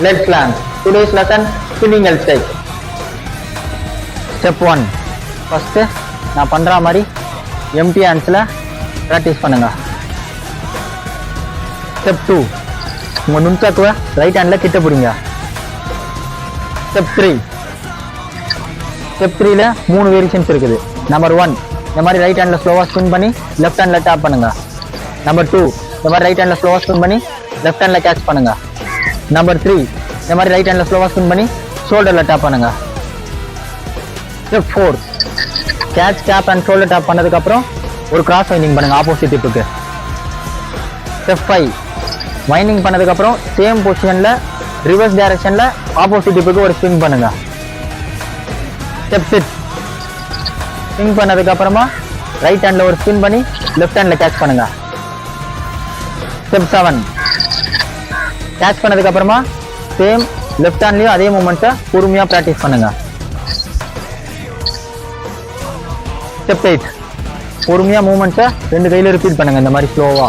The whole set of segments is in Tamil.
Let's learn today's lesson spinning L shape. Step 1. First நான் பண்ற மாதிரி empty handsல practice பண்ணுங்க. Step 2. உங்க நுண்சாக்குவை ரைட் ஹேண்ட்ல கிட்ட பிடிங்க. Step 3. Step 3ல 3 வேரியேஷன்ஸ் இருக்குது. நம்பர் 1 இந்த மாதிரி ரைட் ஹேண்ட்ல ஸ்லோவா ஸ்பின் பண்ணி லெஃப்ட் ஹேண்ட்ல டாப் பண்ணுங்க. நம்பர் 2 இந்த மாதிரி ரைட் ஹேண்ட்ல ஸ்லோவா ஸ்பின் பண்ணி லெஃப்ட் ஹேண்ட்ல கேட்ச் பண்ணுங்க. நம்பர் 3 இந்த மாதிரி ரைட் ஹேண்ட்ல ஸ்லோவா ஸ்பின் பண்ணி ஷோல்டர்ல டாப் பண்ணுங்க. Step 4 catch cap and shoulder tap பண்ணதுக்கு அப்புறம் ஒரு கிராஸ் வைண்டிங் பண்ணுங்க ஆப்போசிட் டிப்புக்கு. ஸ்டெப் 5 வைண்டிங் பண்ணதுக்கு அப்புறம் சேம் பொசிஷன்ல ரிவர்ஸ் டைரக்ஷன்ல ஆப்போசிட் டிப்புக்கு ஒரு ஸ்விங் பண்ணுங்க. ஸ்டெப் 6 ஸ்விங் பண்ணதுக்கு அப்புறமா ரைட் ஹேண்ட்ல ஒரு ஸ்பின் பண்ணி லெஃப்ட் ஹேண்ட்ல கேட்ச் பண்ணுங்க. ஸ்டெப் 7 கேட்ச் பண்ணதுக்கு அப்புறமா சேம் லெஃப்ட் ஹேண்ட்லயும் அதே மூமெண்ட்டை பொறுமையா பிராக்டிஸ் பண்ணுங்க. ஸ்டெப் 8 பொறுமையா மூமெண்ட்ஸை 2 கையில ரிப்பீட் பண்ணுங்க இந்த மாதிரி ஸ்லோவா.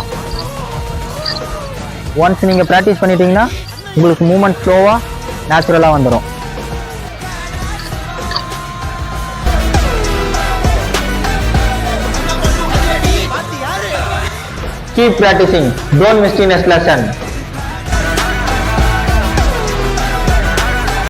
ஒன்ஸ் நீங்க பிராக்டிஸ் பண்ணிட்டீங்கன்னா உங்களுக்கு மூமெண்ட் ஸ்லோவா நேச்சுரலா வந்துடும். Keep practicing. Don't miss the next lesson.